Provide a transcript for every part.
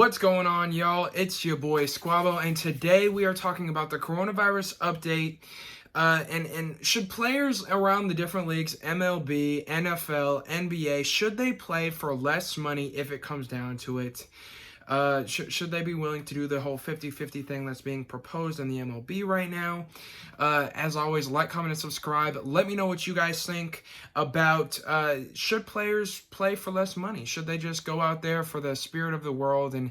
What's going on, y'all? It's your boy Squabbo, and today we are talking about the coronavirus update. And should players around the different leagues, MLB, NFL, NBA, should they play for less money if it comes down to it? Should they be willing to do the whole 50-50 thing that's being proposed in the MLB right now? As always, like, comment, and subscribe. Let me know what you guys think about should players play for less money? Should they just go out there for the spirit of the world and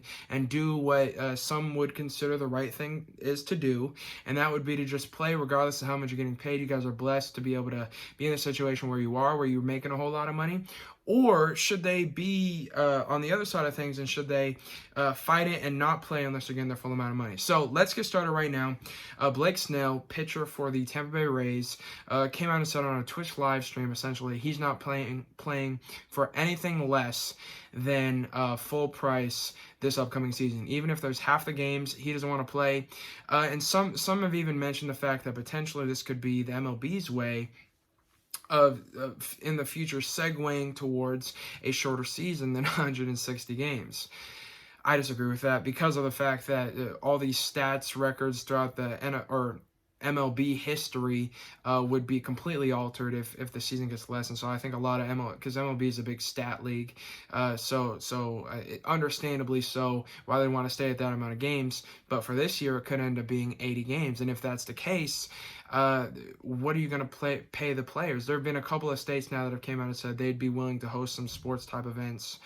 do what some would consider the right thing is to do? And that would be to just play regardless of how much you're getting paid. You guys are blessed to be able to be in a situation where you are, where you're making a whole lot of money. Or should they be on the other side of things, and should they fight it and not play unless they're getting their full amount of money? So let's get started right now. Blake Snell, pitcher for the Tampa Bay Rays, came out and said on a Twitch live stream, essentially, he's not playing for anything less than full price this upcoming season. Even if there's half the games, he doesn't want to play. And some have even mentioned the fact that potentially this could be the MLB's way of in the future segueing towards a shorter season than 160 games. I disagree with that because of the fact that all these stats records throughout the MLB history would be completely altered if the season gets less. And so I think a lot of because MLB is a big stat league, understandably so, why they want to stay at that amount of games. But for this year, it could end up being 80 games. And if that's the case, what are you going to pay the players? There have been a couple of states now that have came out and said they'd be willing to host some sports type events.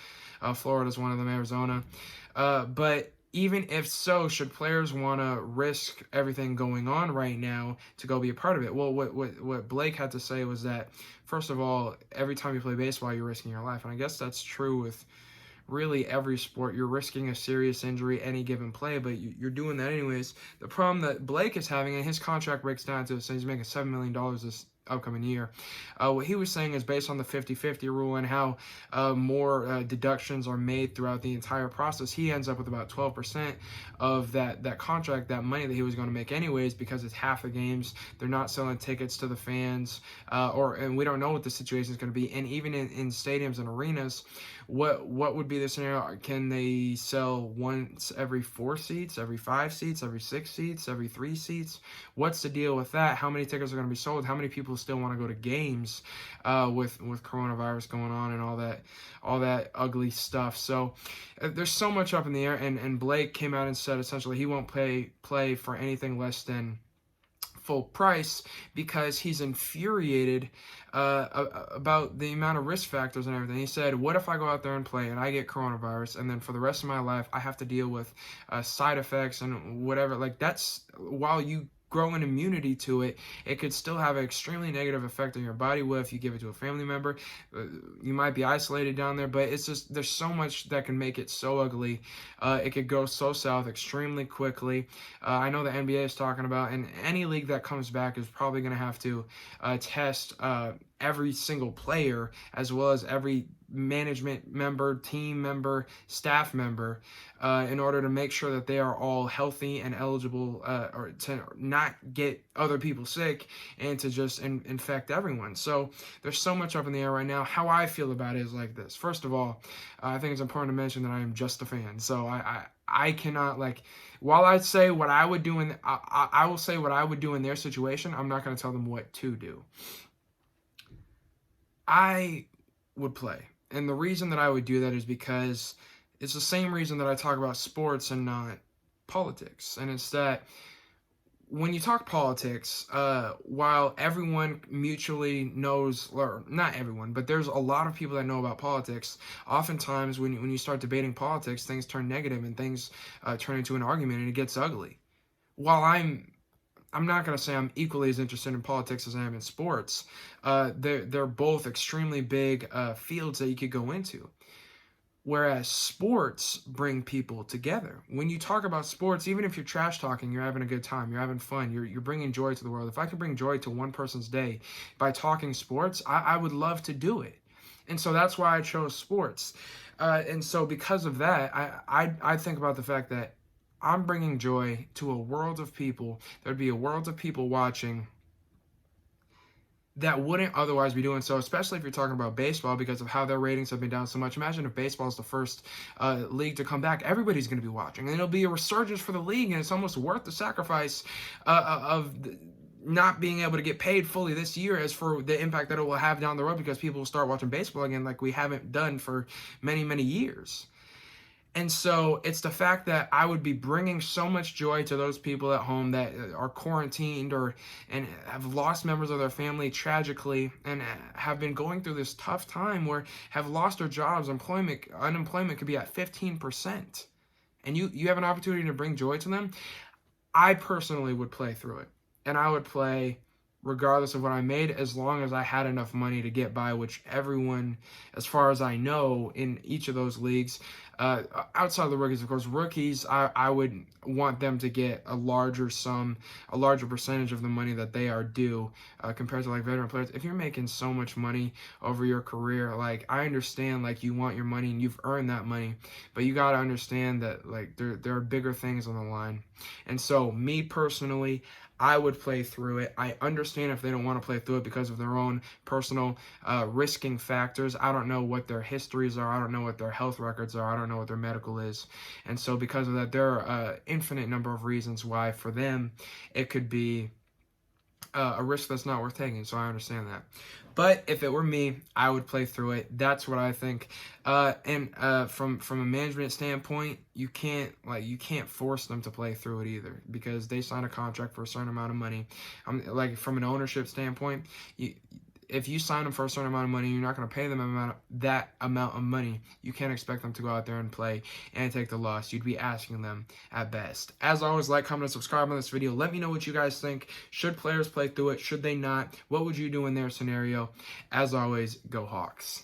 Florida's one of them, Arizona. But even if so, should players want to risk everything going on right now to go be a part of it? Well, what Blake had to say was that, first of all, every time you play baseball, you're risking your life. And I guess that's true with really every sport. You're risking a serious injury any given play, but you're doing that anyways. The problem that Blake is having, and his contract breaks down to, so he's making $7 million this upcoming year. What he was saying is based on the 50-50 rule and how more deductions are made throughout the entire process, he ends up with about 12% of that contract, that money that he was going to make anyways, because it's half the games. They're not selling tickets to the fans, and we don't know what the situation is going to be. And even in stadiums and arenas, what would be the scenario? Can they sell once every 4 seats, every 5 seats, every 6 seats, every 3 seats? What's the deal with that? How many tickets are going to be sold? How many people still want to go to games with coronavirus going on and all that ugly stuff? So there's so much up in the air, and Blake came out and said essentially he won't play for anything less than full price because he's infuriated about the amount of risk factors and everything. He said, what if I go out there and play and I get coronavirus, and then for the rest of my life I have to deal with side effects and whatever? Like, that's, while you grow an immunity to it, it could still have an extremely negative effect on your body. What if you give it to a family member? You might be isolated down there, but it's just, there's so much that can make it so ugly. It could go so south extremely quickly. I know the NBA is talking about, and any league that comes back is probably going to have to test every single player, as well as every management member, team member, staff member, in order to make sure that they are all healthy and eligible, or to not get other people sick and to just infect everyone. So there's so much up in the air right now. How I feel about it is like this. First of all, I think it's important to mention that I am just a fan. So I cannot, like, while I say what I would do I will say what I would do in their situation, I'm not going to tell them what to do. I would play. And the reason that I would do that is because it's the same reason that I talk about sports and not politics. And it's that when you talk politics, while everyone mutually knows, or not everyone, but there's a lot of people that know about politics, oftentimes when you start debating politics, things turn negative and things turn into an argument and it gets ugly. While I'm not going to say I'm equally as interested in politics as I am in sports. They're both extremely big fields that you could go into. Whereas sports bring people together. When you talk about sports, even if you're trash talking, you're having a good time, you're having fun, you're bringing joy to the world. If I could bring joy to one person's day by talking sports, I would love to do it. And so that's why I chose sports. And so because of that, I think about the fact that I'm bringing joy to a world of people. There'd be a world of people watching that wouldn't otherwise be doing so, especially if you're talking about baseball because of how their ratings have been down so much. Imagine if baseball is the first league to come back. Everybody's going to be watching, and it'll be a resurgence for the league, and it's almost worth the sacrifice not being able to get paid fully this year as for the impact that it will have down the road, because people will start watching baseball again like we haven't done for many, many years. And so it's the fact that I would be bringing so much joy to those people at home that are quarantined or and have lost members of their family tragically and have been going through this tough time where have lost their jobs. Unemployment could be at 15%. And you have an opportunity to bring joy to them. I personally would play through it. And I would play regardless of what I made, as long as I had enough money to get by, which everyone, as far as I know, in each of those leagues, outside of the rookies, of course, rookies, I would want them to get a larger sum, a larger percentage of the money that they are due compared to like veteran players. If you're making so much money over your career, like I understand, like you want your money and you've earned that money, but you got to understand that like there are bigger things on the line. And so me personally, I would play through it. I understand if they don't want to play through it because of their own personal risking factors. I don't know what their histories are. I don't know what their health records are. I don't know what their medical is. And so because of that, there are an infinite number of reasons why for them it could be a risk that's not worth taking. So I understand that. But if it were me, I would play through it. That's what I think. From a management standpoint, you can't force them to play through it either, because they signed a contract for a certain amount of money. Like from an ownership standpoint, if you sign them for a certain amount of money, you're not going to pay them that amount of money. You can't expect them to go out there and play and take the loss. You'd be asking them at best. As always, like, comment, and subscribe on this video. Let me know what you guys think. Should players play through it? Should they not? What would you do in their scenario? As always, go Hawks.